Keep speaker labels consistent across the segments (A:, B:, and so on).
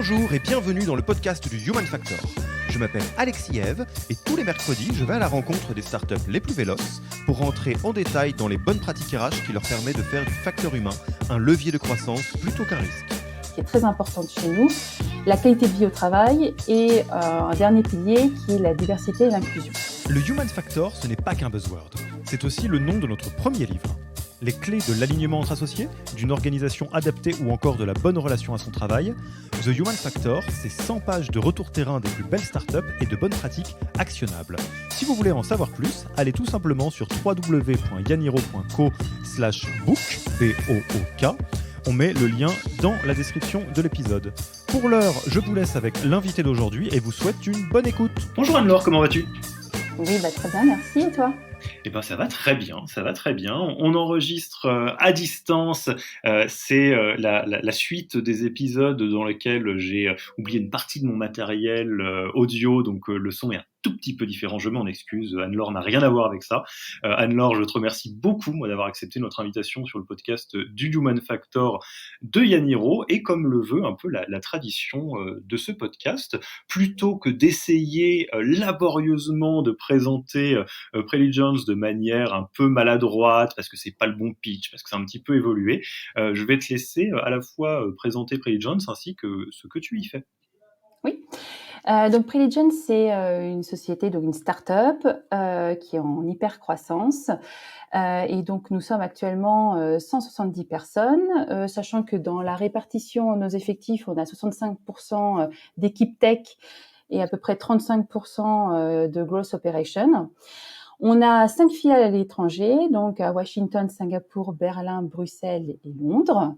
A: Bonjour et bienvenue dans le podcast du Human Factor. Je m'appelle Alexis Eve et tous les mercredis, je vais à la rencontre des startups les plus véloces pour rentrer en détail dans les bonnes pratiques RH qui leur permettent de faire du facteur humain un levier de croissance plutôt qu'un risque.
B: Qui est très importante chez nous, la qualité de vie au travail et un dernier pilier qui est la diversité et l'inclusion.
A: Le Human Factor, ce n'est pas qu'un buzzword, c'est aussi le nom de notre premier livre. Les clés de l'alignement entre associés, d'une organisation adaptée ou encore de la bonne relation à son travail. The Human Factor, c'est 100 pages de retour terrain des plus belles startups et de bonnes pratiques actionnables. Si vous voulez en savoir plus, allez tout simplement sur www.yaniro.co/book, B-O-O-K. On met le lien dans la description de l'épisode. Pour l'heure, je vous laisse avec l'invité d'aujourd'hui et vous souhaite une bonne écoute. Bonjour Anne-Laure, comment vas-tu ?
B: Oui, très bien, merci. Et toi ?
A: Eh ben, ça va très bien, ça va très bien. On enregistre à distance. C'est la suite des épisodes dans lesquels j'ai oublié une partie de mon matériel audio, donc le son est un tout petit peu différent. Je m'en excuse. Anne-Laure n'a rien à voir avec ça. Anne-Laure, je te remercie beaucoup moi d'avoir accepté notre invitation sur le podcast du Human Factor de Yaniro. Et comme le veut un peu la tradition de ce podcast, plutôt que d'essayer laborieusement de présenter Preligens de manière un peu maladroite, parce que c'est pas le bon pitch, parce que c'est un petit peu évolué, je vais te laisser à la fois présenter Preligens ainsi que ce que tu y fais.
B: Oui. Donc Preligens, c'est une société, donc une start-up qui est en hyper croissance. Et donc nous sommes actuellement 170 personnes, sachant que dans la répartition de nos effectifs, on a 65% d'équipe tech et à peu près 35% de growth operation. On a 5 filiales à l'étranger, donc à Washington, Singapour, Berlin, Bruxelles et Londres.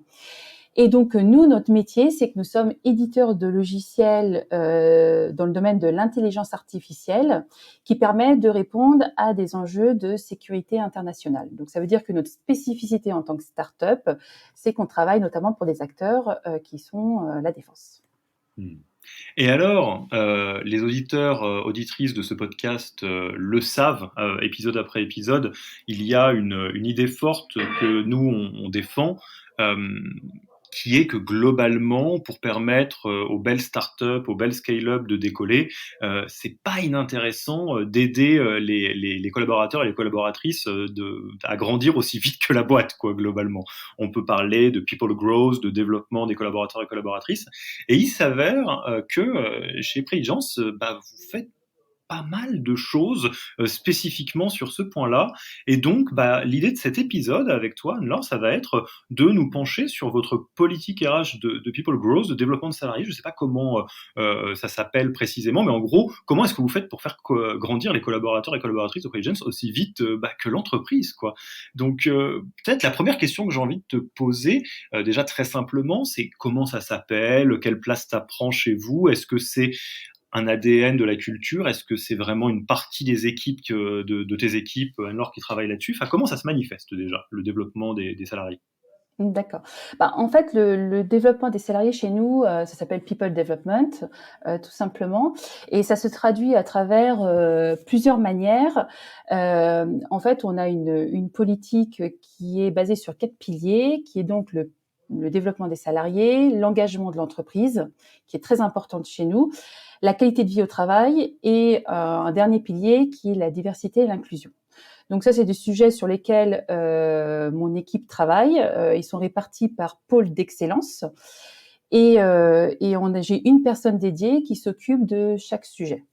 B: Et donc, nous, notre métier, c'est que nous sommes éditeurs de logiciels dans le domaine de l'intelligence artificielle qui permet de répondre à des enjeux de sécurité internationale. Donc, ça veut dire que notre spécificité en tant que start-up, c'est qu'on travaille notamment pour des acteurs qui sont la défense.
A: Et alors, les auditeurs, auditrices de ce podcast le savent, épisode après épisode, il y a une idée forte que nous, on défend, qui est que globalement, pour permettre aux belles startups, aux belles scale-up de décoller, c'est pas inintéressant d'aider les collaborateurs et les collaboratrices à grandir aussi vite que la boîte, quoi, globalement. On peut parler de people growth, de développement des collaborateurs et collaboratrices. Et il s'avère que chez Preligens, vous faites pas mal de choses spécifiquement sur ce point-là. Et donc, l'idée de cet épisode avec toi, Anne-Laure, ça va être de nous pencher sur votre politique RH de People Growth, de développement de salariés. Je ne sais pas comment ça s'appelle précisément, mais en gros, comment est-ce que vous faites pour faire grandir les collaborateurs et collaboratrices de Preligens aussi vite que l'entreprise, quoi. Donc, peut-être la première question que j'ai envie de te poser, déjà très simplement, c'est comment ça s'appelle, quelle place ça prend chez vous, est-ce que c'est un ADN de la culture? Est-ce que c'est vraiment une partie des équipes de tes équipes, Anne-Laure, qui travaillent là-dessus? Enfin, comment ça se manifeste déjà, le développement des salariés?
B: D'accord. En fait, le développement des salariés chez nous, ça s'appelle People Development, tout simplement, et ça se traduit à travers plusieurs manières. En fait, on a une politique qui est basée sur 4 piliers, qui est donc le développement des salariés, l'engagement de l'entreprise, qui est très importante chez nous, la qualité de vie au travail et un dernier pilier qui est la diversité et l'inclusion. Donc ça, c'est des sujets sur lesquels mon équipe travaille. Ils sont répartis par pôle d'excellence et j'ai une personne dédiée qui s'occupe de chaque sujet.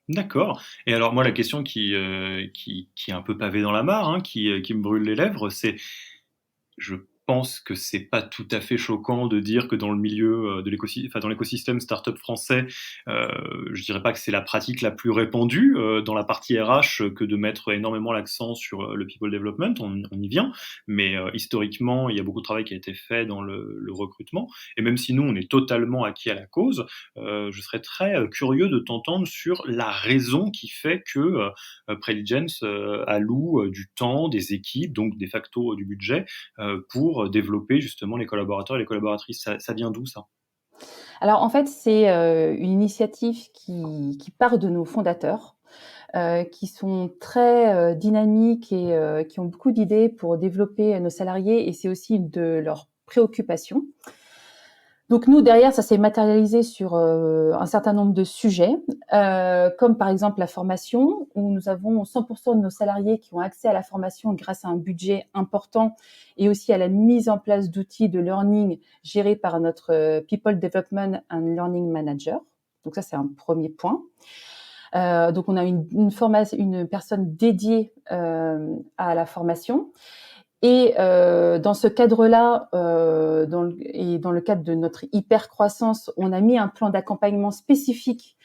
A: D'accord. Et alors moi, la question qui est un peu pavée dans la mare, hein, qui me brûle les lèvres, c'est, je pense que c'est pas tout à fait choquant de dire que dans le milieu dans l'écosystème startup français, je dirais pas que c'est la pratique la plus répandue dans la partie RH que de mettre énormément l'accent sur le people development. On y vient, mais historiquement, il y a beaucoup de travail qui a été fait dans le recrutement. Et même si nous, on est totalement acquis à la cause, je serais très curieux de t'entendre sur la raison qui fait que Preligens alloue du temps, des équipes, donc de facto du budget, pour développer justement les collaborateurs et les collaboratrices. Ça vient d'où, ça?
B: Alors en fait, c'est une initiative qui part de nos fondateurs, qui sont très dynamiques et qui ont beaucoup d'idées pour développer nos salariés, et c'est aussi une de leurs préoccupations. Donc nous, derrière, ça s'est matérialisé sur un certain nombre de sujets, comme par exemple la formation, où nous avons 100% de nos salariés qui ont accès à la formation grâce à un budget important et aussi à la mise en place d'outils de learning gérés par notre People Development and Learning Manager. Donc ça, c'est un premier point. Donc on a une personne dédiée à la formation. Et dans ce cadre-là, dans le cadre de notre hyper-croissance, on a mis un plan d'accompagnement spécifique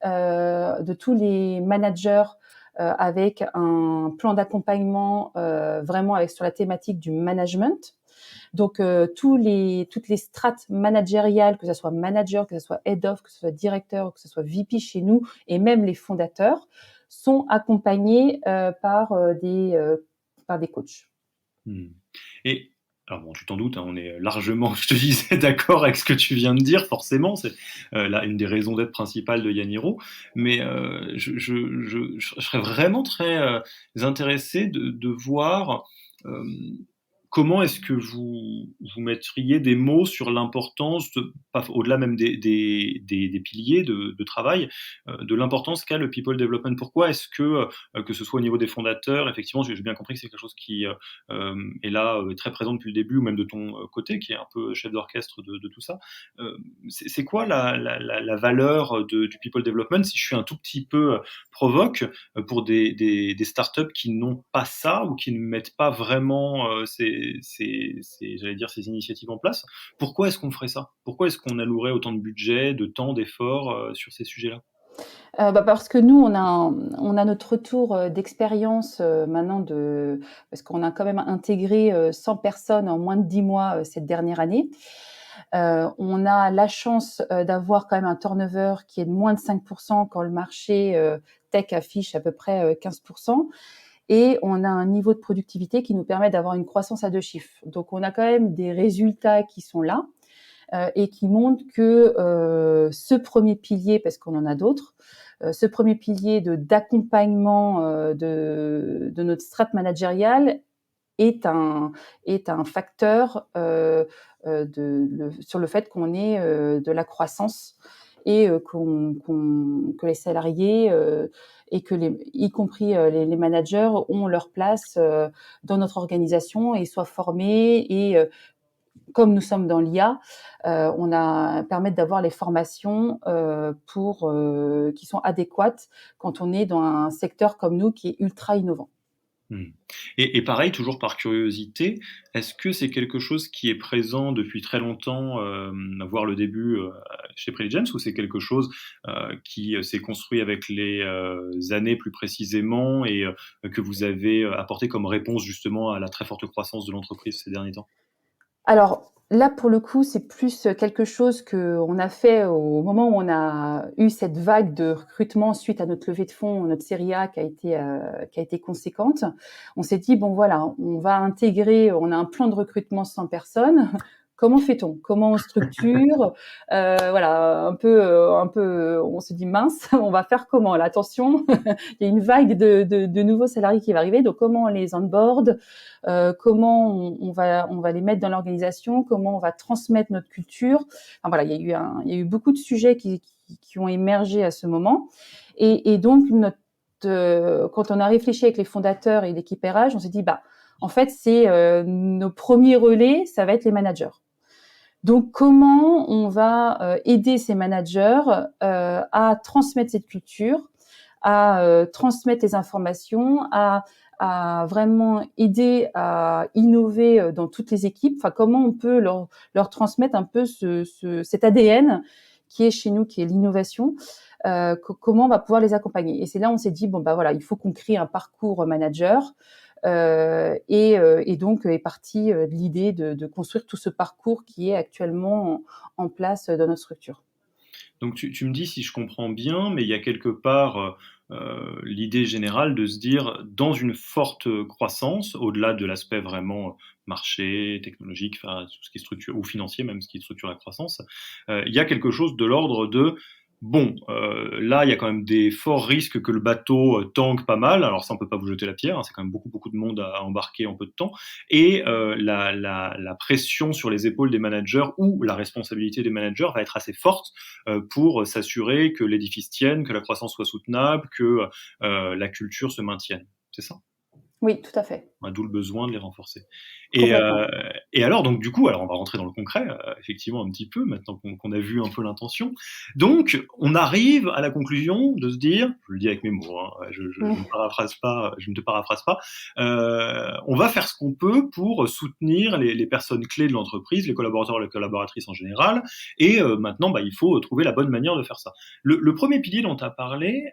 B: de tous les managers avec un plan d'accompagnement vraiment sur la thématique du management. Donc toutes les strates managériales, que ce soit manager, que ce soit head of, que ce soit directeur, que ce soit VP chez nous, et même les fondateurs, sont accompagnés par des coachs.
A: Et alors bon, tu t'en doutes, hein, on est largement, je te disais, d'accord avec ce que tu viens de dire, forcément, c'est là une des raisons d'être principales de Yaniro, mais je serais vraiment très intéressé de voir comment est-ce que vous mettriez des mots sur l'importance, au-delà même des piliers de travail, de l'importance qu'a le people development? Pourquoi est-ce que ce soit au niveau des fondateurs, effectivement, j'ai bien compris que c'est quelque chose qui est là, très présent depuis le début, ou même de ton côté, qui est un peu chef d'orchestre de tout ça. C'est quoi la valeur du people development, si je suis un tout petit peu provoque, pour des startups qui n'ont pas ça ou qui ne mettent pas vraiment j'allais dire, ces initiatives en place? Pourquoi est-ce qu'on ferait ça? Pourquoi est-ce qu'on allouerait autant de budget, de temps, d'efforts sur ces sujets-là?
B: Parce que nous, on a notre retour d'expérience maintenant parce qu'on a quand même intégré 100 personnes en moins de 10 mois cette dernière année. On a la chance d'avoir quand même un turnover qui est de moins de 5% quand le marché tech affiche à peu près 15%. Et on a un niveau de productivité qui nous permet d'avoir une croissance à 2 chiffres. Donc, on a quand même des résultats qui sont là et qui montrent que ce premier pilier, parce qu'on en a d'autres, ce premier pilier d'accompagnement de notre strate managériale est un facteur sur le fait qu'on ait de la croissance et que les salariés et y compris les managers ont leur place dans notre organisation et soient formés et comme nous sommes dans l'IA, permettre d'avoir les formations qui sont adéquates quand on est dans un secteur comme nous qui est ultra innovant.
A: Mmh. Et pareil, toujours par curiosité, est-ce que c'est quelque chose qui est présent depuis très longtemps, voire le début, chez Preligens, ou c'est quelque chose qui s'est construit avec les années plus précisément, et que vous avez apporté comme réponse justement à la très forte croissance de l'entreprise ces derniers temps?
B: Alors là, pour le coup, c'est plus quelque chose qu'on a fait au moment où on a eu cette vague de recrutement suite à notre levée de fonds, notre série A qui a été conséquente. On s'est dit, bon voilà, on a un plan de recrutement 100 personnes. Comment fait-on? Comment on structure? Voilà, on se dit mince, on va faire comment? Là, attention, il y a une vague de nouveaux salariés qui va arriver. Donc, comment on les onboard? Comment on va les mettre dans l'organisation? Comment on va transmettre notre culture? Enfin, voilà, il y a eu beaucoup de sujets qui ont émergé à ce moment. Et donc, quand on a réfléchi avec les fondateurs et l'équipe RH, on s'est dit, en fait, nos premiers relais, ça va être les managers. Donc, comment on va aider ces managers à transmettre cette culture, à transmettre les informations, à vraiment aider à innover dans toutes les équipes. Enfin, comment on peut leur transmettre un peu cet ADN qui est chez nous, qui est l'innovation. Comment on va pouvoir les accompagner. Et c'est là où on s'est dit, bon, voilà, il faut qu'on crée un parcours manager. Et donc est partie l'idée de construire tout ce parcours qui est actuellement en place dans notre structure.
A: Donc tu me dis si je comprends bien, mais il y a quelque part l'idée générale de se dire, dans une forte croissance, au-delà de l'aspect vraiment marché, technologique, enfin, tout ce qui structure, ou financier même, ce qui structure la croissance, il y a quelque chose de l'ordre de Bon, là, il y a quand même des forts risques que le bateau tangue pas mal. Alors ça, on peut pas vous jeter la pierre, hein, c'est quand même beaucoup, beaucoup de monde à embarquer en peu de temps. Et la pression sur les épaules des managers ou la responsabilité des managers va être assez forte pour s'assurer que l'édifice tienne, que la croissance soit soutenable, que la culture se maintienne. C'est ça?
B: Oui, tout à fait,
A: D'où le besoin de les renforcer. Et,
B: complètement.
A: et alors, donc du coup, alors on va rentrer dans le concret, effectivement un petit peu, maintenant qu'on a vu un peu l'intention. Donc, on arrive à la conclusion de se dire, je le dis avec mes mots, hein, je ne paraphrase pas, je ne te paraphrase pas, on va faire ce qu'on peut pour soutenir les personnes clés de l'entreprise, les collaborateurs, les collaboratrices en général, et maintenant, il faut trouver la bonne manière de faire ça. Le premier pilier dont tu as parlé,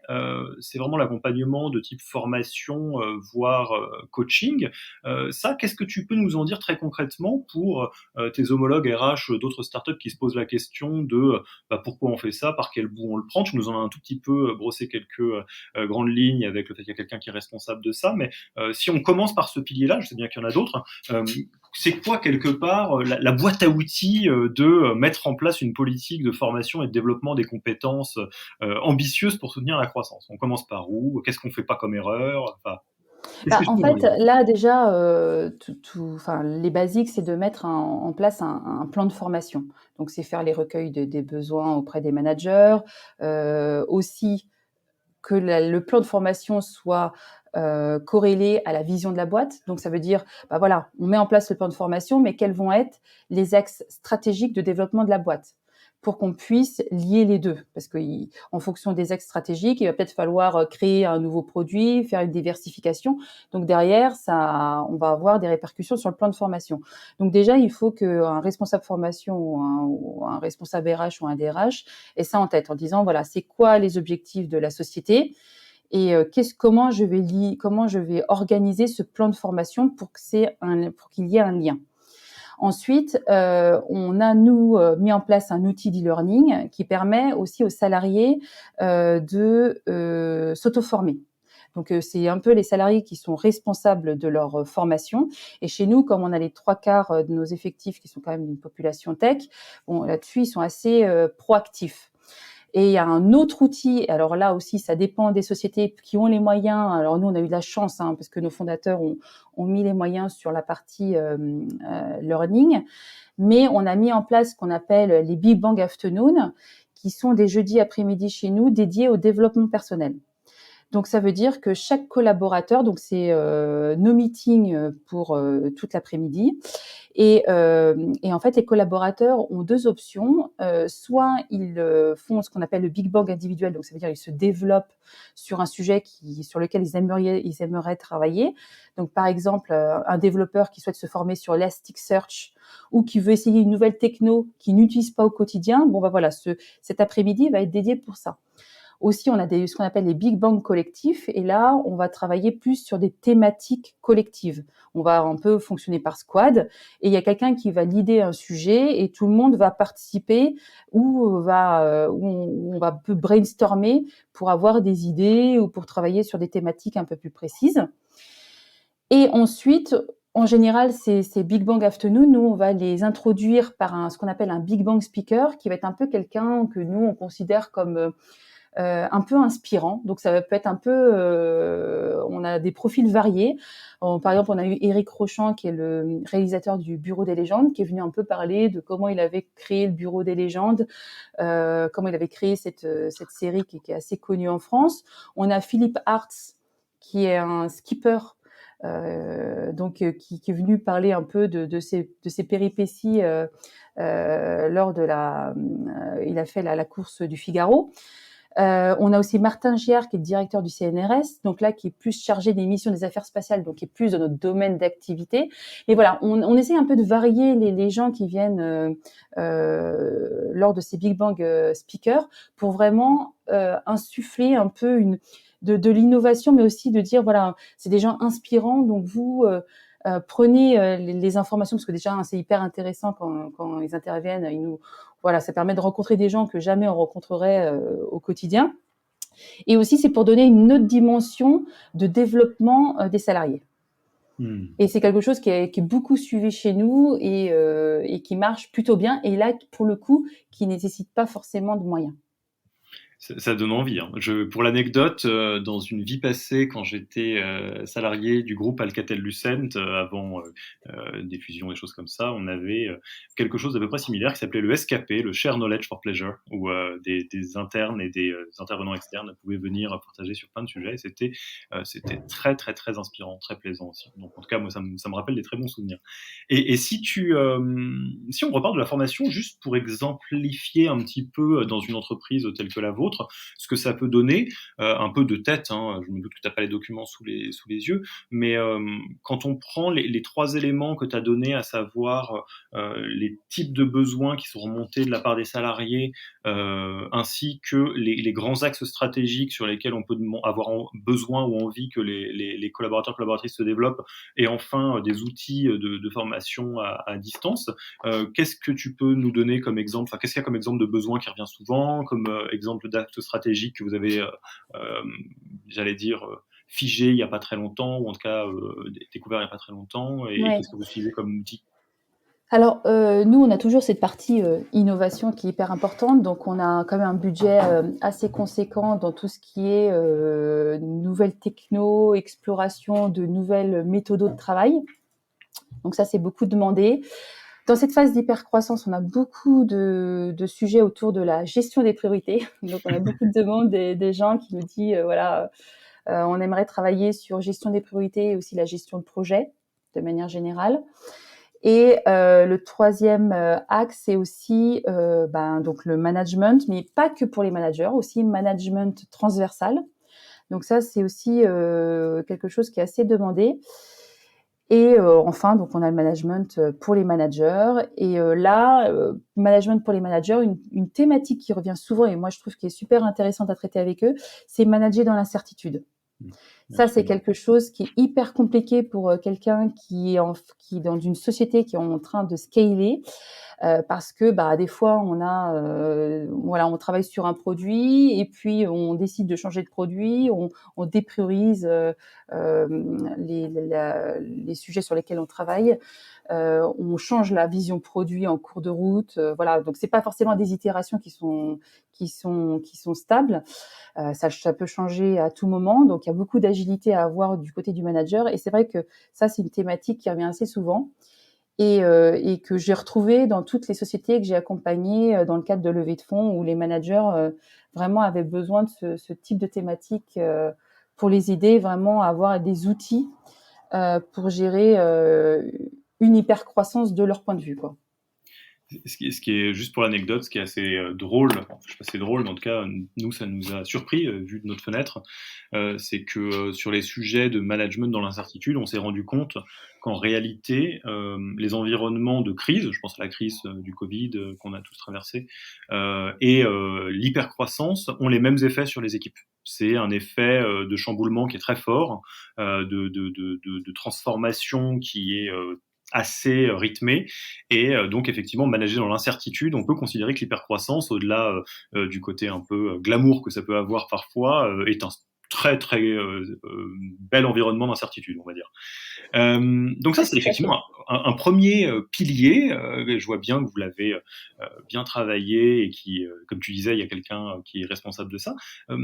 A: c'est vraiment l'accompagnement de type formation, voire coaching. Ça, qu'est-ce que tu peux nous en dire très concrètement pour tes homologues RH d'autres startups qui se posent la question de pourquoi on fait ça, par quel bout on le prend. Tu nous en as un tout petit peu brossé quelques grandes lignes avec le fait qu'il y a quelqu'un qui est responsable de ça, mais si on commence par ce pilier-là, je sais bien qu'il y en a d'autres, c'est quoi quelque part la boîte à outils de mettre en place une politique de formation et de développement des compétences ambitieuses pour soutenir la croissance? On commence par où? Qu'est-ce qu'on fait pas comme erreur? Enfin, qu'est-ce que je
B: En
A: peux en
B: fait,
A: dire?
B: là déjà, enfin, les basiques, c'est de mettre en place un plan de formation. Donc c'est faire les recueils des besoins auprès des managers, aussi que le plan de formation soit corrélé à la vision de la boîte. Donc ça veut dire, voilà, on met en place le plan de formation, mais quels vont être les axes stratégiques de développement de la boîte pour qu'on puisse lier les deux. Parce qu'en fonction des axes stratégiques, il va peut-être falloir créer un nouveau produit, faire une diversification. Donc derrière, on va avoir des répercussions sur le plan de formation. Donc déjà, il faut qu'un responsable formation ou un responsable RH ou un DRH ait ça en tête en disant, voilà, c'est quoi les objectifs de la société et comment je vais organiser ce plan de formation pour qu'il y ait un lien. Ensuite, on a, nous, mis en place un outil d'e-learning qui permet aussi aux salariés de s'auto-former. Donc, c'est un peu les salariés qui sont responsables de leur formation. Et chez nous, comme on a les 3/4 de nos effectifs qui sont quand même une population tech, bon, là-dessus, ils sont assez proactifs. Et il y a un autre outil, alors là aussi, ça dépend des sociétés qui ont les moyens. Alors nous, on a eu de la chance, parce que nos fondateurs ont mis les moyens sur la partie learning, mais on a mis en place ce qu'on appelle les Big Bang Afternoon, qui sont des jeudis après-midi chez nous dédiés au développement personnel. Donc ça veut dire que chaque collaborateur, donc c'est nos meetings pour toute l'après-midi, et en fait les collaborateurs ont deux options. Soit ils font ce qu'on appelle le Big Bang individuel, donc ça veut dire ils se développent sur un sujet sur lequel ils aimeraient travailler. Donc par exemple un développeur qui souhaite se former sur Elasticsearch ou qui veut essayer une nouvelle techno qu'il n'utilise pas au quotidien, voilà, cet après-midi va être dédié pour ça. Aussi, on a ce qu'on appelle les Big Bang collectifs. Et là, on va travailler plus sur des thématiques collectives. On va un peu fonctionner par squad. Et il y a quelqu'un qui va leader un sujet et tout le monde va participer ou on va un peu brainstormer pour avoir des idées ou pour travailler sur des thématiques un peu plus précises. Et ensuite, en général, ces Big Bang Afternoon, nous, on va les introduire par ce qu'on appelle un Big Bang Speaker, qui va être un peu quelqu'un que nous, on considère comme un peu inspirant. Donc ça peut être un peu, on a des profils variés. Par exemple, on a eu Éric Rochant, qui est le réalisateur du Bureau des légendes, qui est venu un peu parler de comment il avait créé le Bureau des légendes, comment il avait créé cette série qui est assez connue en France. On a Philippe Hartz, qui est un skipper, qui est venu parler un peu de ses péripéties lors de il a fait la course du Figaro. On a aussi Martin Giard, qui est le directeur du CNRS, donc là, qui est plus chargé des missions des affaires spatiales, donc qui est plus dans notre domaine d'activité. Mais voilà, on essaie un peu de varier les gens qui viennent lors de ces Big Bang speakers pour vraiment insuffler un peu de l'innovation, mais aussi de dire, voilà, c'est des gens inspirants, donc vous... prenez les informations, parce que déjà, c'est hyper intéressant quand ils interviennent. Voilà, ça permet de rencontrer des gens que jamais on rencontrerait au quotidien. Et aussi, c'est pour donner une autre dimension de développement des salariés. Et c'est quelque chose qui est beaucoup suivi chez nous et qui marche plutôt bien. Et là, pour le coup, qui nécessite pas forcément de moyens.
A: Ça donne envie, hein. Pour l'anecdote, dans une vie passée, quand j'étais salarié du groupe Alcatel-Lucent, avant des fusions, des choses comme ça, on avait quelque chose d'à peu près similaire qui s'appelait le SKP, le Share Knowledge for Pleasure, où des internes et des intervenants externes pouvaient venir partager sur plein de sujets. Et c'était très, très, très inspirant, très plaisant aussi. Donc, en tout cas, moi, ça me rappelle des très bons souvenirs. Et si on repart de la formation, juste pour exemplifier un petit peu dans une entreprise telle que la vôtre, ce que ça peut donner, un peu de tête, hein, je me doute que tu n'as pas les documents sous les yeux, mais quand on prend les trois éléments que tu as donnés, à savoir les types de besoins qui sont remontés de la part des salariés, ainsi que les grands axes stratégiques sur lesquels on peut avoir besoin ou envie que les collaborateurs, collaboratrices se développent, et enfin des outils de formation à distance. Qu'est-ce que tu peux nous donner comme exemple, enfin, qu'est-ce qu'il y a comme exemple de besoin qui revient souvent, comme exemple d'acte stratégique que vous avez, j'allais dire, figé il n'y a pas très longtemps, ou en tout cas découvert il n'y a pas très longtemps, et
B: Ouais.
A: qu'est-ce que vous utilisez comme outil?
B: Alors, nous, on a toujours cette partie, innovation qui est hyper importante. Donc on a quand même un budget, assez conséquent dans tout ce qui est, nouvelles techno, exploration de nouvelles méthodos de travail. Donc ça, c'est beaucoup demandé. Dans cette phase d'hypercroissance, on a beaucoup de sujets autour de la gestion des priorités. Donc on a beaucoup de demandes des gens qui nous disent, voilà, on aimerait travailler sur gestion des priorités et aussi la gestion de projet, de manière générale. Et le troisième axe, c'est aussi donc le management, mais pas que pour les managers, aussi management transversal. Donc ça, c'est aussi quelque chose qui est assez demandé. Et enfin, donc on a le management pour les managers. Et là, management pour les managers, une thématique qui revient souvent, et moi je trouve qui est super intéressante à traiter avec eux, c'est manager dans l'incertitude. Ça, c'est
A: Absolument.
B: quelque chose qui est hyper compliqué pour quelqu'un qui est dans une société qui est en train de scaler, parce que des fois on travaille sur un produit et puis on décide de changer de produit, on dépriorise les sujets sur lesquels on travaille. On change la vision produit en cours de route, voilà. Donc c'est pas forcément des itérations qui sont stables. Ça peut changer à tout moment. Donc il y a beaucoup d'agilité à avoir du côté du manager. Et c'est vrai que ça, c'est une thématique qui revient assez souvent et que j'ai retrouvée dans toutes les sociétés que j'ai accompagnées dans le cadre de levée de fonds, où les managers vraiment avaient besoin de ce type de thématique pour les aider vraiment à avoir des outils pour gérer une hypercroissance de leur point de vue, quoi.
A: Ce qui est juste pour l'anecdote, ce qui est assez drôle, enfin, je sais pas si c'est drôle, mais en tout cas, nous, ça nous a surpris, vu de notre fenêtre, c'est que sur les sujets de management dans l'incertitude, on s'est rendu compte qu'en réalité, les environnements de crise, je pense à la crise du Covid qu'on a tous traversé, et l'hypercroissance ont les mêmes effets sur les équipes. C'est un effet de chamboulement qui est très fort, de transformation qui est assez rythmé, et donc effectivement manager dans l'incertitude. On peut considérer que l'hypercroissance, au-delà du côté un peu glamour que ça peut avoir parfois, est un très très bel environnement d'incertitude, on va dire. Donc ça,
B: Ouais,
A: c'est
B: tout à fait.
A: effectivement un premier pilier. Je vois bien que vous l'avez bien travaillé, et qui, comme tu disais, il y a quelqu'un qui est responsable de ça. Euh,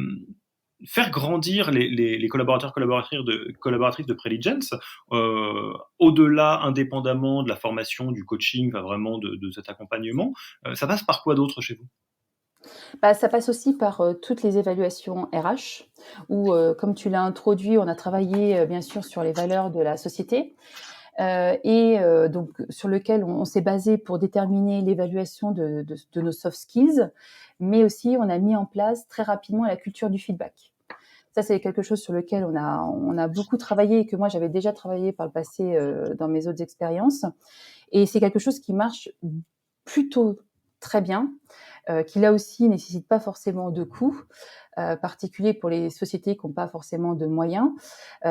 A: Faire grandir les collaborateurs, collaboratrices de Preligence, au-delà, indépendamment de la formation, du coaching, enfin, vraiment de cet accompagnement, ça passe par quoi d'autre chez vous?
B: Ça passe aussi par toutes les évaluations RH, où, comme tu l'as introduit, on a travaillé bien sûr sur les valeurs de la société. Et donc sur lequel on s'est basé pour déterminer l'évaluation de nos soft skills, mais aussi on a mis en place très rapidement la culture du feedback. Ça, c'est quelque chose sur lequel on a beaucoup travaillé et que moi j'avais déjà travaillé par le passé dans mes autres expériences. Et c'est quelque chose qui marche plutôt très bien, qui là aussi nécessite pas forcément de coûts particuliers pour les sociétés qui n'ont pas forcément de moyens.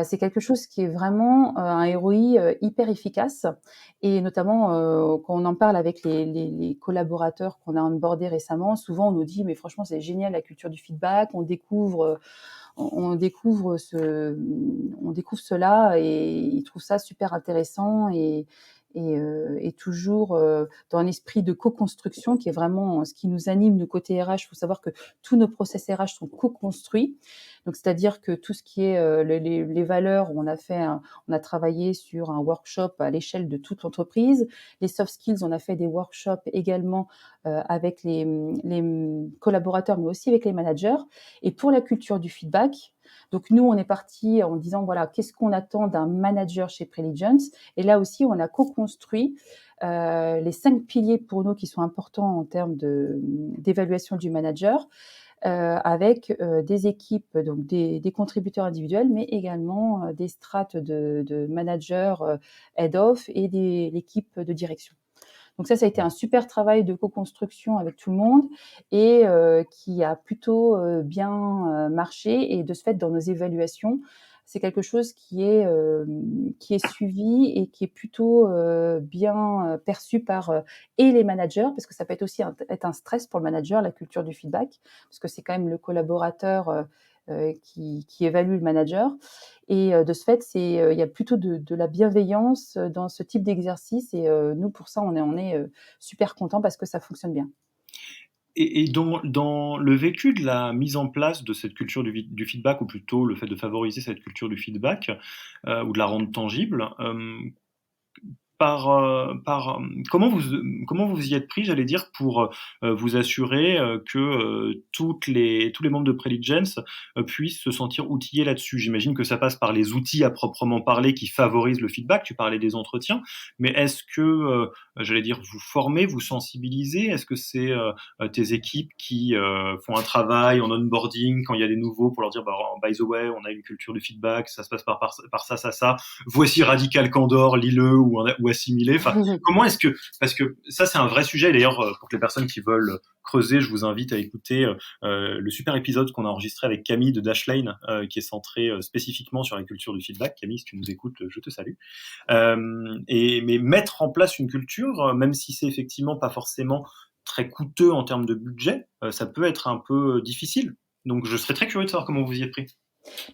B: C'est quelque chose qui est vraiment un ROI hyper efficace, et notamment quand on en parle avec les collaborateurs qu'on a onboardés récemment, souvent on nous dit mais franchement c'est génial la culture du feedback, on découvre cela et ils trouvent ça super intéressant, et toujours dans un esprit de co-construction qui est vraiment ce qui nous anime, nous, côté RH. Il faut savoir que tous nos process RH sont co-construits. Donc, c'est-à-dire que tout ce qui est les valeurs, on a travaillé sur un workshop à l'échelle de toute l'entreprise. Les soft skills, on a fait des workshops également avec les collaborateurs, mais aussi avec les managers. Et pour la culture du feedback, donc nous, on est parti en disant, voilà, qu'est-ce qu'on attend d'un manager chez Preligence? Et là aussi, on a co-construit les 5 piliers pour nous qui sont importants en termes d'évaluation du manager, avec des équipes, donc des contributeurs individuels, mais également des strates de managers head-off et l'équipe de direction. Donc ça a été un super travail de co-construction avec tout le monde et qui a plutôt bien marché. Et de ce fait, dans nos évaluations, c'est quelque chose qui est suivi et qui est plutôt bien perçu par et les managers, parce que ça peut être aussi être un stress pour le manager, la culture du feedback, parce que c'est quand même le collaborateur qui évalue le manager. Et de ce fait, il y a plutôt de la bienveillance dans ce type d'exercice. Et nous, pour ça, on est super contents parce que ça fonctionne bien.
A: Et dans le vécu de la mise en place de cette culture du feedback, ou plutôt le fait de favoriser cette culture du feedback, ou de la rendre tangible, comment vous y êtes pris, j'allais dire, pour vous assurer que tous les membres de Preligence puissent se sentir outillés là-dessus? J'imagine que ça passe par les outils à proprement parler qui favorisent le feedback. Tu parlais des entretiens, mais est-ce que, j'allais dire, vous formez, vous sensibilisez? Est-ce que c'est tes équipes qui font un travail en onboarding quand il y a des nouveaux pour leur dire, bah, by the way, on a une culture du feedback, ça se passe par ça, ça, ça. Voici Radical Candor, lis-le ou assimilé. Enfin, comment est-ce que, parce que ça c'est un vrai sujet. D'ailleurs, pour les personnes qui veulent creuser, je vous invite à écouter le super épisode qu'on a enregistré avec Camille de Dashlane, qui est centré spécifiquement sur la culture du feedback. Camille, si tu nous écoutes, je te salue. Mais mettre en place une culture, même si c'est effectivement pas forcément très coûteux en termes de budget, ça peut être un peu difficile. Donc, je serais très curieux de savoir comment vous y êtes pris.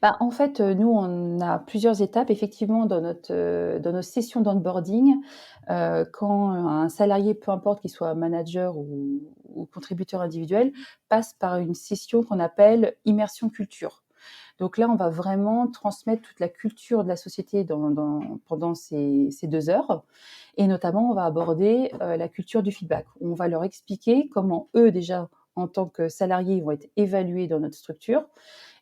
B: Bah, en fait, nous, on a plusieurs étapes effectivement dans nos sessions d'onboarding. Quand un salarié, peu importe qu'il soit manager ou contributeur individuel, passe par une session qu'on appelle immersion culture. Donc là, on va vraiment transmettre toute la culture de la société pendant ces 2 heures, et notamment, on va aborder la culture du feedback. On va leur expliquer comment eux, déjà, en tant que salariés, ils vont être évalués dans notre structure,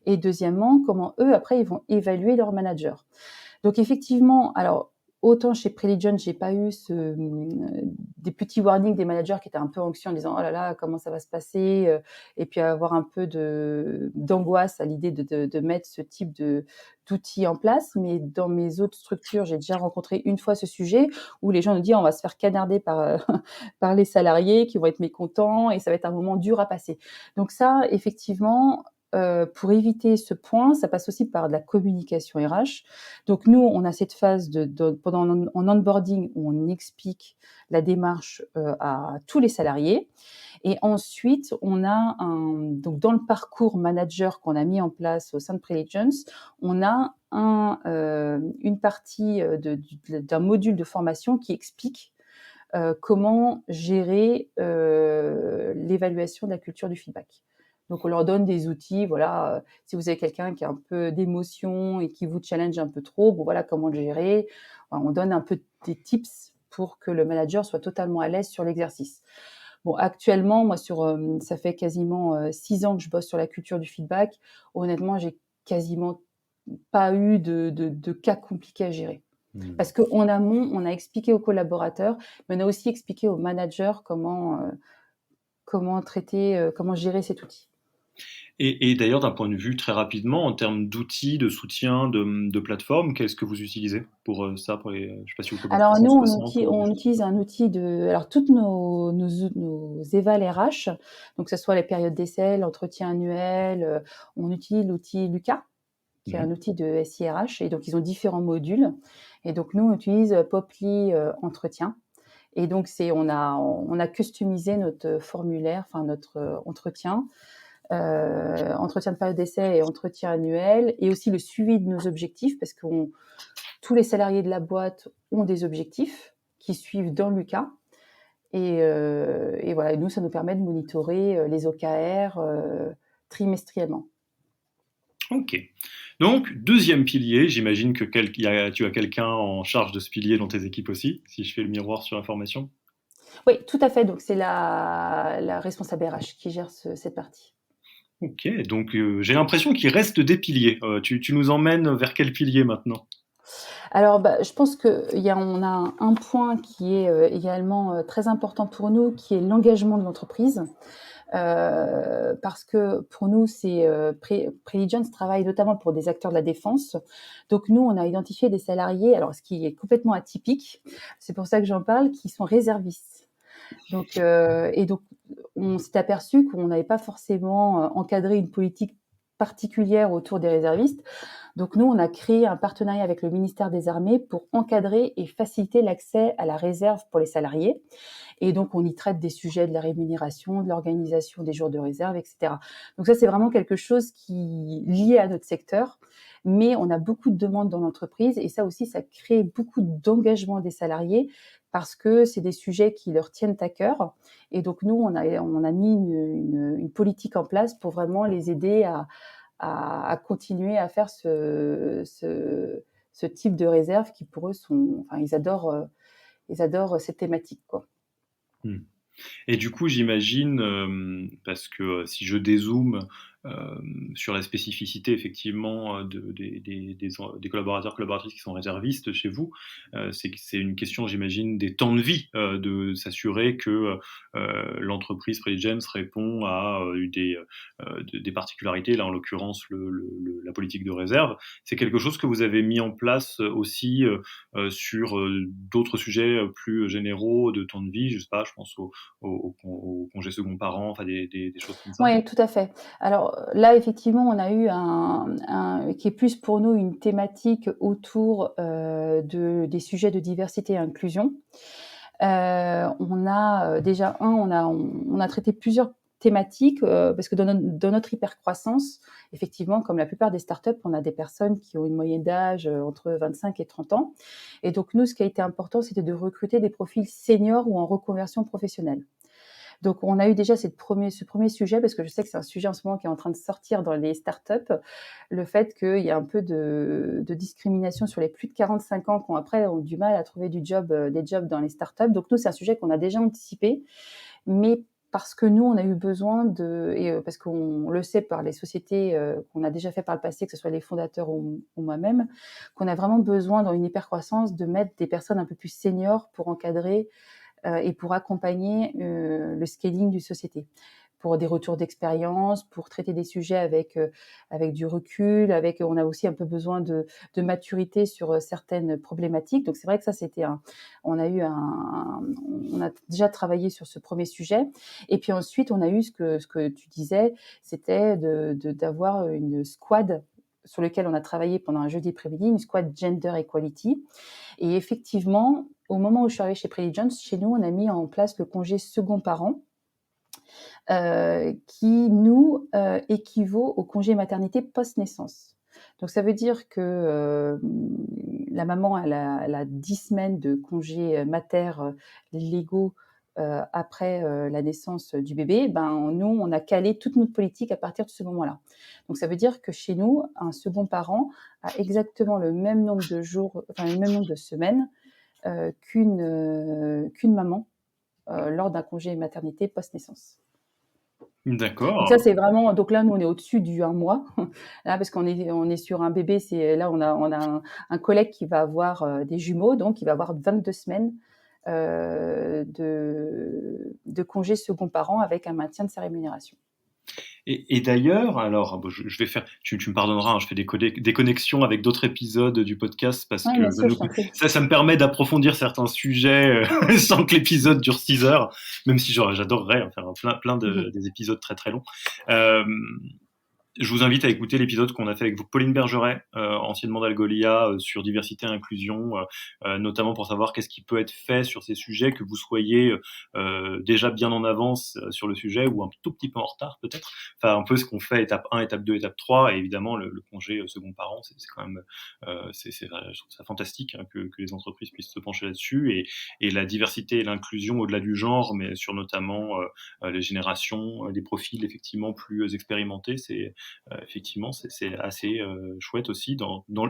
B: et deuxièmement, comment eux, après, ils vont évaluer leur manager. Donc effectivement, alors autant chez Preligence, j'ai pas eu des petits warnings des managers qui étaient un peu anxieux en disant oh là là, comment ça va se passer, et puis avoir un peu d'angoisse à l'idée de mettre ce type d'outils en place. Mais dans mes autres structures, j'ai déjà rencontré une fois ce sujet où les gens nous disent on va se faire canarder par par les salariés qui vont être mécontents et ça va être un moment dur à passer. Donc ça, effectivement, pour éviter ce point, ça passe aussi par de la communication RH. Donc nous, on a cette phase pendant en onboarding où on explique la démarche à tous les salariés. Et ensuite, on a donc dans le parcours manager qu'on a mis en place au sein de Preligence, on a une partie d'un module de formation qui explique comment gérer l'évaluation de la culture du feedback. Donc, on leur donne des outils, voilà, si vous avez quelqu'un qui a un peu d'émotion et qui vous challenge un peu trop, bon, voilà comment le gérer. On donne un peu des tips pour que le manager soit totalement à l'aise sur l'exercice. Bon, actuellement, moi, ça fait quasiment 6 ans que je bosse sur la culture du feedback. Honnêtement, j'ai quasiment pas eu de cas compliqués à gérer. Parce qu'en amont, on a expliqué aux collaborateurs, mais on a aussi expliqué aux managers comment traiter, comment gérer cet outil.
A: Et d'ailleurs, d'un point de vue très rapidement, en termes d'outils, de soutien, de plateforme, qu'est-ce que vous utilisez pour ça, je ne sais pas si vous faites
B: Alors nous,
A: 360
B: on utilise un outil alors toutes nos évals RH, donc que ce soit les périodes d'essai, l'entretien annuel, on utilise l'outil Lucas, qui est un outil de SIRH, et donc ils ont différents modules. Et donc nous, on utilise Poply Entretien. Et donc on a customisé notre formulaire, enfin notre entretien de période d'essai et entretien annuel, et aussi le suivi de nos objectifs, parce que tous les salariés de la boîte ont des objectifs qui suivent dans l'UCA. Et voilà, et nous, ça nous permet de monitorer les OKR trimestriellement.
A: Ok. Donc, deuxième pilier, j'imagine que tu as quelqu'un en charge de ce pilier dans tes équipes aussi, si je fais le miroir sur l'information.
B: Oui, tout à fait. Donc, c'est la responsable RH qui gère cette partie.
A: Ok, donc j'ai l'impression qu'il reste des piliers. Tu nous emmènes vers quel pilier maintenant?
B: Alors, je pense qu'on a un point qui est également très important pour nous, qui est l'engagement de l'entreprise. Parce que pour nous, Preligens travaille notamment pour des acteurs de la défense. Donc nous, on a identifié des salariés, alors ce qui est complètement atypique, c'est pour ça que j'en parle, qui sont réservistes. Donc, on s'est aperçu qu'on n'avait pas forcément encadré une politique particulière autour des réservistes. Donc nous, on a créé un partenariat avec le ministère des Armées pour encadrer et faciliter l'accès à la réserve pour les salariés. Et donc, on y traite des sujets de la rémunération, de l'organisation des jours de réserve, etc. Donc ça, c'est vraiment quelque chose qui est lié à notre secteur. Mais on a beaucoup de demandes dans l'entreprise et ça aussi, ça crée beaucoup d'engagement des salariés parce que c'est des sujets qui leur tiennent à cœur. Et donc, nous, on a mis une politique en place pour vraiment les aider à continuer à faire ce type de réserve qui, pour eux, ils adorent cette thématique, quoi.
A: Hmm. Et du coup, j'imagine, parce que si je dézoome sur la spécificité effectivement des collaborateurs, collaboratrices qui sont réservistes chez vous, c'est une question, j'imagine, des temps de vie, de s'assurer que l'entreprise Preligens répond à des particularités, là en l'occurrence la politique de réserve. C'est quelque chose que vous avez mis en place aussi sur d'autres sujets plus généraux de temps de vie, je sais pas, je pense au congé second parent, enfin des choses comme ça.
B: Oui, tout à fait. Alors là, effectivement, on a eu qui est plus pour nous une thématique autour des sujets de diversité et inclusion. On a déjà on a traité plusieurs thématiques parce que dans notre hypercroissance, effectivement, comme la plupart des startups, on a des personnes qui ont une moyenne d'âge entre 25 et 30 ans. Et donc nous, ce qui a été important, c'était de recruter des profils seniors ou en reconversion professionnelle. Donc, on a eu déjà ce premier sujet, parce que je sais que c'est un sujet en ce moment qui est en train de sortir dans les startups, le fait qu'il y a un peu de discrimination sur les plus de 45 ans qui après ont du mal à trouver des jobs dans les startups. Donc, nous, c'est un sujet qu'on a déjà anticipé, mais parce que nous, on a eu besoin parce qu'on le sait par les sociétés qu'on a déjà fait par le passé, que ce soit les fondateurs ou moi-même, qu'on a vraiment besoin dans une hypercroissance de mettre des personnes un peu plus seniors pour encadrer et pour accompagner le scaling d'une société, pour des retours d'expérience, pour traiter des sujets avec du recul, on a aussi un peu besoin de maturité sur certaines problématiques. Donc c'est vrai que ça on a déjà travaillé sur ce premier sujet. Et puis ensuite on a eu ce que tu disais, c'était d'avoir une squad sur lequel on a travaillé pendant un jeudi après-midi, une squad Gender Equality. Et effectivement, au moment où je suis arrivée chez Preligens, chez nous, on a mis en place le congé second parent, qui, nous, équivaut au congé maternité post-naissance. Donc, ça veut dire que la maman, elle a 10 semaines de congés mater légaux après la naissance du bébé. Nous, on a calé toute notre politique à partir de ce moment-là. Donc, ça veut dire que chez nous, un second parent a exactement le même nombre de jours, enfin le même nombre de semaines qu'une maman lors d'un congé maternité post-naissance.
A: D'accord.
B: Donc ça, c'est vraiment. Donc là, nous, on est au-dessus du 1 mois. Là, parce qu'on est sur un bébé. Là, on a un collègue qui va avoir des jumeaux, donc il va avoir 22 semaines de congé second parent avec un maintien de sa rémunération.
A: Et d'ailleurs, alors je vais faire, tu me pardonneras, hein, je fais des connexions avec d'autres épisodes du podcast parce
B: Ouais,
A: que
B: bien sûr, je t'en prie.
A: ça me permet d'approfondir certains sujets sans que l'épisode dure 6 heures, même si j'adorerais en faire plein des épisodes très très longs. Je vous invite à écouter l'épisode qu'on a fait avec Pauline Bergeret, anciennement d'Algolia, sur diversité et inclusion, notamment pour savoir qu'est-ce qui peut être fait sur ces sujets, que vous soyez déjà bien en avance sur le sujet ou un tout petit peu en retard peut-être. Enfin, un peu ce qu'on fait étape 1, étape 2, étape 3, et évidemment le congé second parent, c'est quand même, je trouve ça fantastique hein, que les entreprises puissent se pencher là-dessus, et la diversité et l'inclusion au-delà du genre, mais sur notamment les générations, des profils effectivement plus expérimentés, effectivement, c'est assez chouette aussi.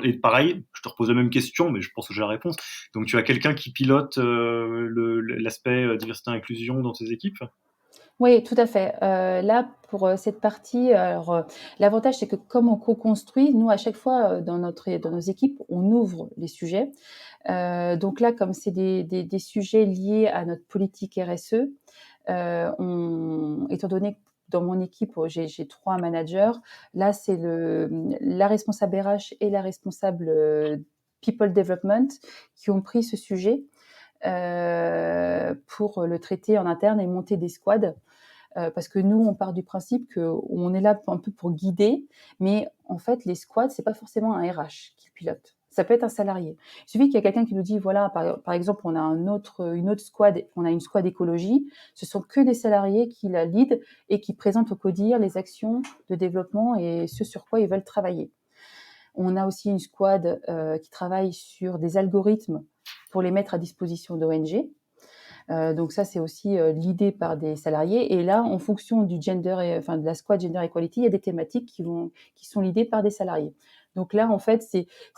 A: Et pareil, je te repose la même question, mais je pense que j'ai la réponse. Donc, tu as quelqu'un qui pilote l'aspect diversité et inclusion dans tes équipes?
B: Oui, tout à fait. Là, pour, cette partie, alors, l'avantage, c'est que comme on co-construit, nous, à chaque fois, dans nos équipes, on ouvre les sujets. Donc là, comme c'est des sujets liés à notre politique RSE, étant donné que dans mon équipe, j'ai 3 managers, là, c'est la responsable RH et la responsable, people development qui ont pris ce sujet, pour le traiter en interne et monter des squads. Parce que nous, on part du principe qu'on est là un peu pour guider, mais en fait, les squads, c'est pas forcément un RH qui pilote. Ça peut être un salarié. Il suffit qu'il y ait quelqu'un qui nous dit, voilà, par exemple, on a une autre squad, on a une squad écologie, ce sont que des salariés qui la lead et qui présentent au CODIR les actions de développement et ce sur quoi ils veulent travailler. On a aussi une squad qui travaille sur des algorithmes pour les mettre à disposition d'ONG. Donc ça, c'est aussi l'idée par des salariés. Et là, en fonction du gender, enfin de la squad gender equality, il y a des thématiques qui sont l'idée par des salariés. Donc là, en fait,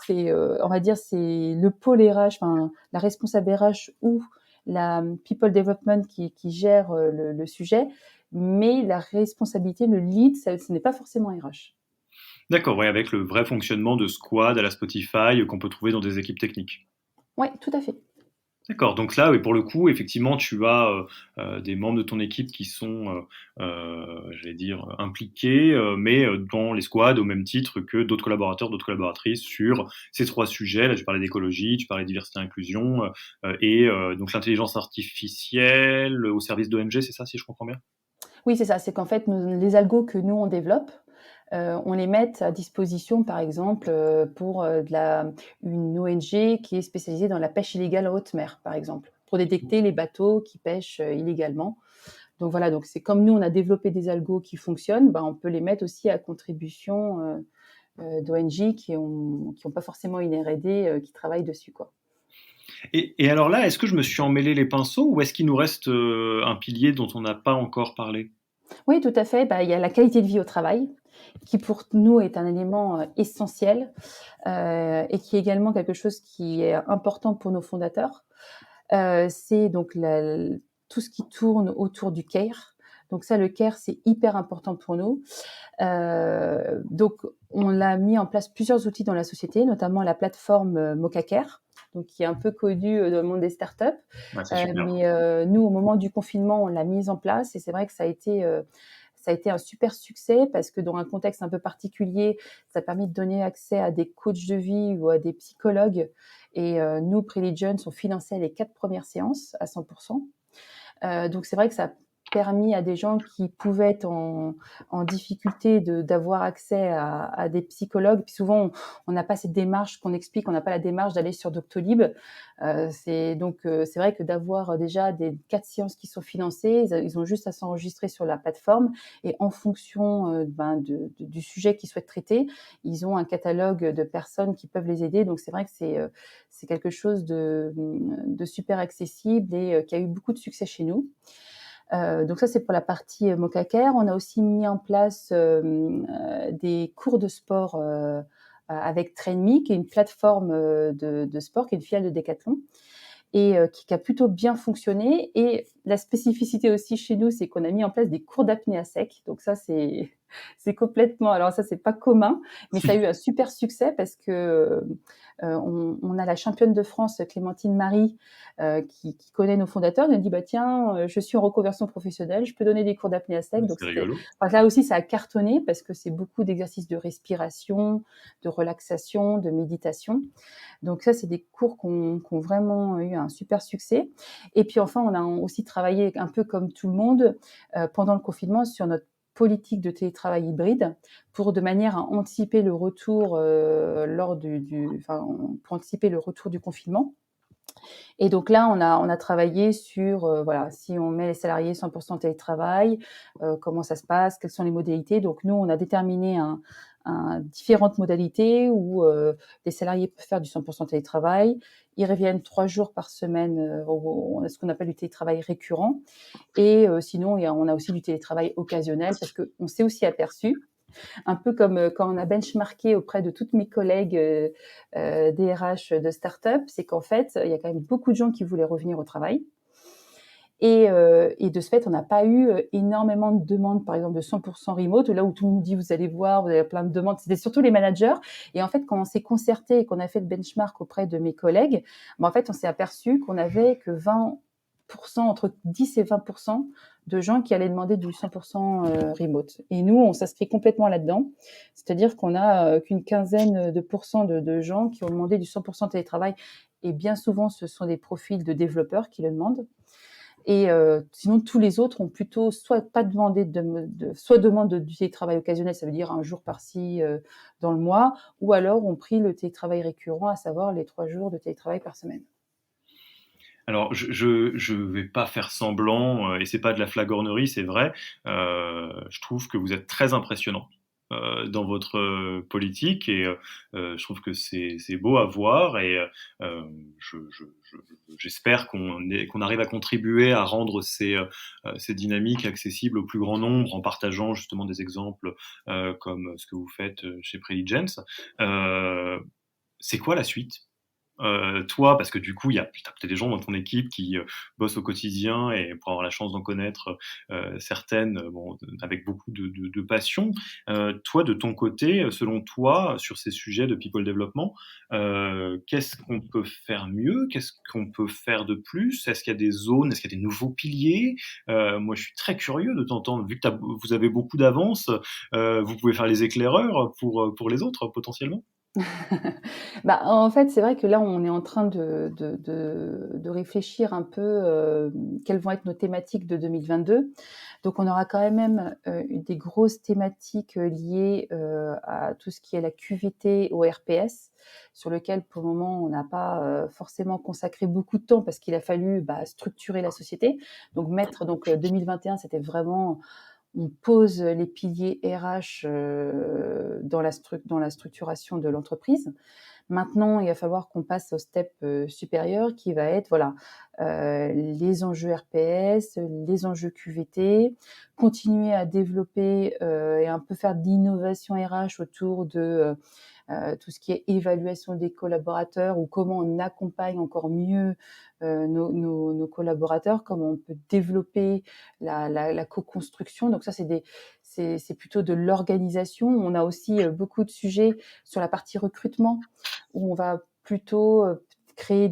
B: on va dire, c'est le pôle RH, enfin la responsable RH ou la people development qui gère le sujet, mais la responsabilité, le lead, ce n'est pas forcément RH.
A: D'accord, ouais, avec le vrai fonctionnement de squad à la Spotify qu'on peut trouver dans des équipes techniques.
B: Ouais, tout à fait.
A: D'accord, donc là, oui, pour le coup, effectivement, tu as des membres de ton équipe qui sont, j'allais dire, impliqués, mais dans les squads au même titre que d'autres collaborateurs, d'autres collaboratrices sur ces trois sujets. Là, tu parlais d'écologie, tu parlais de diversité et inclusion, et donc l'intelligence artificielle au service d'ONG, c'est ça, si je comprends bien?
B: Oui, c'est ça. C'est qu'en fait, les algos que nous, on développe, on les met à disposition, par exemple, pour une ONG qui est spécialisée dans la pêche illégale en haute mer, par exemple, pour détecter les bateaux qui pêchent illégalement. Donc voilà, donc c'est comme nous, on a développé des algos qui fonctionnent, ben, on peut les mettre aussi à contribution d'ONG qui ont pas forcément une R&D qui travaille dessus, quoi.
A: Et alors là, est-ce que je me suis emmêlé les pinceaux ou est-ce qu'il nous reste un pilier dont on n'a pas encore parlé?
B: Oui, tout à fait. Bah, il y a la qualité de vie au travail, qui pour nous est un élément essentiel et qui est également quelque chose qui est important pour nos fondateurs. C'est donc tout ce qui tourne autour du care. Donc ça, le care, c'est hyper important pour nous. Donc on a mis en place plusieurs outils dans la société, notamment la plateforme MocaCare, donc qui est un peu connue dans le monde des startups.
A: Ouais, c'est super.
B: Mais nous, au moment du confinement, on l'a mise en place et c'est vrai que ça a été un super succès parce que dans un contexte un peu particulier, ça a permis de donner accès à des coachs de vie ou à des psychologues. Et nous, Preligens, on finançait les 4 premières séances à 100%. Donc c'est vrai que ça a permis à des gens qui pouvaient être en difficulté d'avoir accès à des psychologues. Puis souvent, on n'a pas cette démarche qu'on explique, on n'a pas la démarche d'aller sur Doctolib. C'est vrai que d'avoir déjà des 4 séances qui sont financées, ils ont juste à s'enregistrer sur la plateforme et en fonction du sujet qu'ils souhaitent traiter, ils ont un catalogue de personnes qui peuvent les aider. Donc c'est vrai que c'est quelque chose de super accessible et qui a eu beaucoup de succès chez nous. Donc ça, c'est pour la partie MocaCare. On a aussi mis en place des cours de sport avec TrainMe, qui est une plateforme de sport, qui est une filiale de Decathlon et qui a plutôt bien fonctionné. Et la spécificité aussi chez nous, c'est qu'on a mis en place des cours d'apnée à sec. Donc ça, c'est complètement. Alors ça, c'est pas commun, mais ça a eu un super succès parce que on a la championne de France Clémentine Marie qui connaît nos fondateurs. Elle a dit bah tiens, je suis en reconversion professionnelle, je peux donner des cours d'apnée à sec. Donc
A: C'est rigolo.
B: là aussi, ça a cartonné parce que c'est beaucoup d'exercices de respiration, de relaxation, de méditation. Donc ça, c'est des cours qui ont vraiment eu un super succès. Et puis enfin, on a aussi travaillé un peu comme tout le monde pendant le confinement sur notre politique de télétravail hybride de manière à anticiper le retour pour anticiper le retour du confinement. Et donc là, on a travaillé sur, voilà, si on met les salariés 100% télétravail, comment ça se passe, quelles sont les modalités. Donc nous, on a déterminé différentes modalités où les salariés peuvent faire du 100% télétravail. Ils reviennent 3 jours par semaine, on a ce qu'on appelle du télétravail récurrent. Et sinon, on a aussi du télétravail occasionnel parce qu'on s'est aussi aperçu, un peu comme quand on a benchmarké auprès de toutes mes collègues DRH de start-up, c'est qu'en fait, il y a quand même beaucoup de gens qui voulaient revenir au travail. Et de ce fait, on n'a pas eu énormément de demandes, par exemple, de 100% remote, là où tout le monde dit, vous allez voir, vous avez plein de demandes. C'était surtout les managers. Et en fait, quand on s'est concerté et qu'on a fait le benchmark auprès de mes collègues, en fait, on s'est aperçu qu'on avait que 20%, entre 10 et 20% de gens qui allaient demander du 100% remote. Et nous, on s'inscrit complètement là-dedans. C'est-à-dire qu'on a qu'une quinzaine de pourcents de gens qui ont demandé du 100% télétravail. Et bien souvent, ce sont des profils de développeurs qui le demandent. Et sinon, tous les autres ont plutôt soit pas demandé soit demande du télétravail occasionnel, ça veut dire un jour par-ci dans le mois, ou alors ont pris le télétravail récurrent, à savoir les 3 jours de télétravail par semaine.
A: Alors, je vais pas faire semblant, et c'est pas de la flagornerie, c'est vrai. Je trouve que vous êtes très impressionnant dans votre politique, et je trouve que c'est beau à voir, et j'espère qu'on arrive à contribuer à rendre ces dynamiques accessibles au plus grand nombre en partageant justement des exemples comme ce que vous faites chez Preligence. C'est quoi la suite? Toi, parce que du coup, il y a peut-être des gens dans ton équipe qui bossent au quotidien, et pour avoir la chance d'en connaître certaines, bon, avec beaucoup de passion. Toi, de ton côté, selon toi, sur ces sujets de people development, qu'est-ce qu'on peut faire mieux? Qu'est-ce qu'on peut faire de plus? Est-ce qu'il y a des zones? Est-ce qu'il y a des nouveaux piliers? Moi, je suis très curieux de t'entendre. Vu que vous avez beaucoup d'avance, vous pouvez faire les éclaireurs pour les autres, potentiellement?
B: Bah, en fait, c'est vrai que là, on est en train de réfléchir un peu, quelles vont être nos thématiques de 2022. Donc on aura quand même, des grosses thématiques, liées, à tout ce qui est la QVT au RPS, sur lequel, pour le moment, on n'a pas, forcément consacré beaucoup de temps parce qu'il a fallu, structurer la société. Donc 2021, c'était vraiment, on pose les piliers RH dans la structuration de l'entreprise. Maintenant, il va falloir qu'on passe au step supérieur qui va être voilà, les enjeux RPS, les enjeux QVT, continuer à développer et un peu faire de l'innovation RH autour de tout ce qui est évaluation des collaborateurs, ou comment on accompagne encore mieux nos collaborateurs, comment on peut développer la co-construction. Donc ça, c'est plutôt de l'organisation. On a aussi beaucoup de sujets sur la partie recrutement, où on va plutôt créer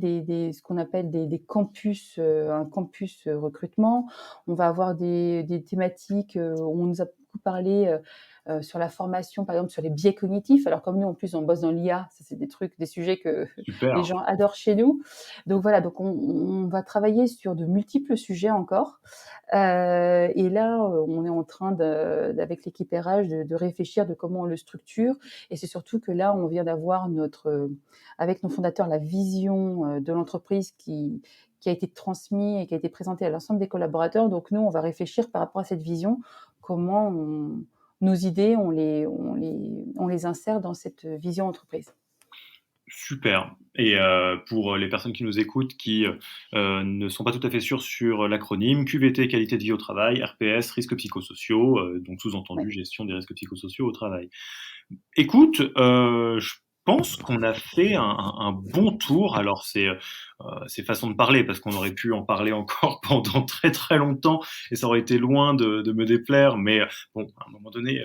B: ce qu'on appelle des campus, un campus recrutement. On va avoir des thématiques, où on nous a beaucoup parlé sur la formation, par exemple sur les biais cognitifs. Alors comme nous, en plus, on bosse dans l'IA, ça c'est des sujets que les
A: Super.
B: gens adorent chez nous. Donc voilà, donc on va travailler sur de multiples sujets encore. Et là, on est en train avec l'équipe RH de réfléchir de comment on le structure. Et c'est surtout que là, on vient d'avoir avec nos fondateurs, la vision de l'entreprise qui a été transmise et qui a été présentée à l'ensemble des collaborateurs. Donc nous, on va réfléchir par rapport à cette vision, comment nos idées, on les insère dans cette vision entreprise.
A: Super. Et pour les personnes qui nous écoutent, qui ne sont pas tout à fait sûres sur l'acronyme, QVT, qualité de vie au travail, RPS, risques psychosociaux, donc sous-entendu
B: Ouais.
A: gestion des risques psychosociaux au travail. Écoute, je pense qu'on a fait un bon tour. Alors c'est façon de parler, parce qu'on aurait pu en parler encore pendant très très longtemps, et ça aurait été loin de me déplaire. Mais bon, à un moment donné,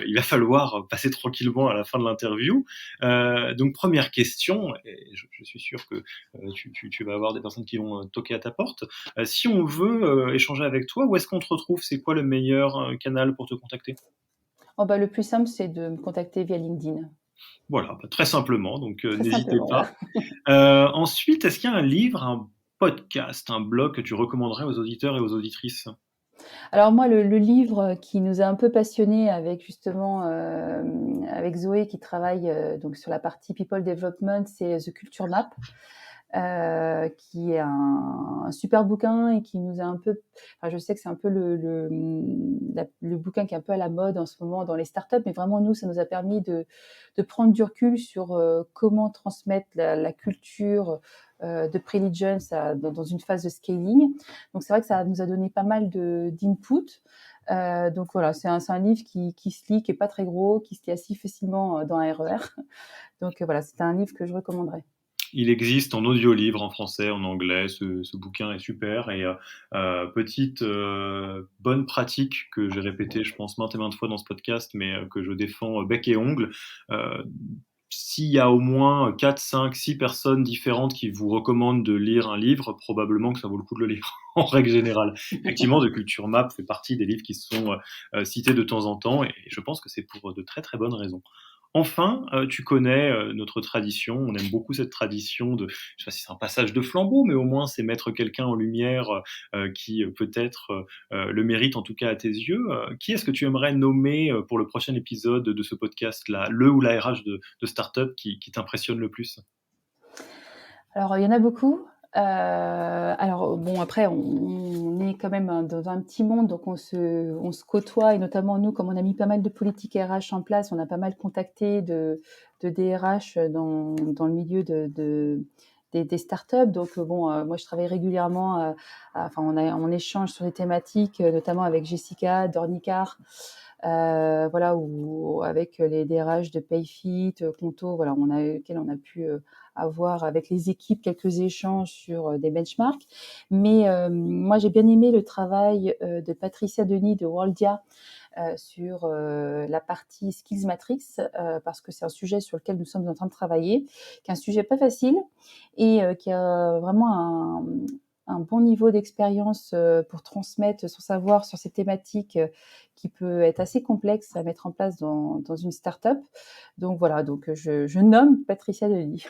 A: il va falloir passer tranquillement à la fin de l'interview. Donc première question, et je suis sûr que tu vas avoir des personnes qui vont toquer à ta porte. Si on veut échanger avec toi, où est-ce qu'on te retrouve? C'est quoi le meilleur canal pour te contacter?
B: Oh bah, le plus simple, c'est de me contacter via LinkedIn.
A: Voilà, bah, très simplement, donc
B: Très
A: n'hésitez
B: simplement,
A: pas.
B: voilà.
A: Ensuite, est-ce qu'il y a un livre, un podcast, un blog que tu recommanderais aux auditeurs et aux auditrices?
B: Alors moi, le livre qui nous a un peu passionnés avec justement, avec Zoé qui travaille, donc sur la partie people development, c'est The Culture Map, qui est un super bouquin et qui nous a un peu, enfin, je sais que c'est un peu le bouquin qui est un peu à la mode en ce moment dans les startups, mais vraiment nous, ça nous a permis de prendre du recul sur comment transmettre la culture de Preligens dans une phase de scaling. Donc c'est vrai que ça nous a donné pas mal d'input. Donc voilà, c'est un livre qui se lit, qui est pas très gros, qui se lit assez facilement dans un RER. Donc voilà, c'est un livre que je recommanderais.
A: Il existe en audio-livre, en français, en anglais. Ce bouquin est super. Et petite bonne pratique que j'ai répétée, je pense, maintes et maintes fois dans ce podcast, mais que je défends bec et ongle. Euh, S'il y a au moins 4, 5, 6 personnes différentes qui vous recommandent de lire un livre, probablement que ça vaut le coup de le lire, en règle générale. Effectivement, The Culture Map fait partie des livres qui sont cités de temps en temps, et je pense que c'est pour de très très bonnes raisons. Enfin, tu connais notre tradition, on aime beaucoup cette tradition de, je sais pas si c'est un passage de flambeau, mais au moins c'est mettre quelqu'un en lumière qui peut-être le mérite en tout cas à tes yeux. Qui est-ce que tu aimerais nommer pour le prochain épisode de ce podcast-là, le ou la RH de Startup qui t'impressionne le plus?
B: Alors, il y en a beaucoup. Alors bon, après, on est quand même dans un petit monde, donc on se côtoie, et notamment nous, comme on a mis pas mal de politiques RH en place, on a pas mal contacté de DRH dans le milieu des startups. Donc bon, moi je travaille régulièrement, enfin on échange sur des thématiques, notamment avec Jessica Dornicar, voilà, ou avec les DRH de Payfit, Conto, voilà, auquel on a pu avoir avec les équipes quelques échanges sur des benchmarks. Mais moi, j'ai bien aimé le travail de Patricia Denis de Worldia sur la partie Skills Matrix, parce que c'est un sujet sur lequel nous sommes en train de travailler, qui est un sujet pas facile et qui a vraiment un bon niveau d'expérience pour transmettre son savoir sur ces thématiques qui peut être assez complexe à mettre en place dans une start-up. Donc voilà, donc je nomme Patricia Denis.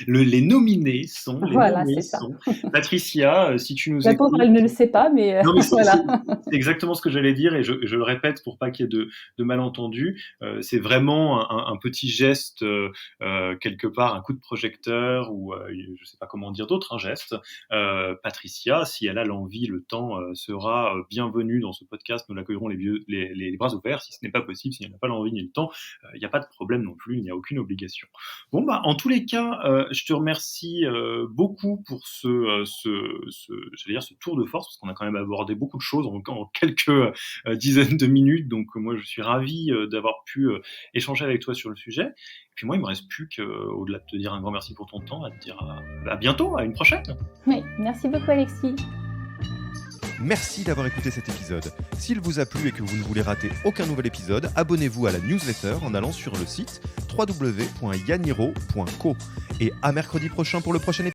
A: Les nominés sont, les
B: Voilà,
A: nommés
B: c'est ça.
A: sont. Patricia, si tu nous
B: La pauvre,
A: écoutes.
B: elle ne le sait pas, mais
A: Non, mais
B: voilà.
A: c'est exactement ce que j'allais dire et je le répète pour pas qu'il y ait de malentendus. C'est vraiment un petit geste, quelque part, un coup de projecteur ou je sais pas comment dire d'autre, un geste. Patricia, si elle a l'envie, le temps, sera bienvenue dans ce podcast. Nous l'accueillerons les bras ouverts. Si ce n'est pas possible, si elle n'a pas l'envie ni le temps, il n'y a pas de problème non plus, il n'y a aucune obligation. Bon, bah, en tous les cas, je te remercie beaucoup pour j'allais dire ce tour de force, parce qu'on a quand même abordé beaucoup de choses en quelques dizaines de minutes. Donc, moi, je suis ravi d'avoir pu échanger avec toi sur le sujet. Et puis moi, il me reste plus qu'au-delà de te dire un grand merci pour ton temps, à te dire à bientôt, à une prochaine.
B: Oui, merci beaucoup, Alexis.
C: Merci d'avoir écouté cet épisode. S'il vous a plu et que vous ne voulez rater aucun nouvel épisode, abonnez-vous à la newsletter en allant sur le site www.yaniro.co. Et à mercredi prochain pour le prochain épisode.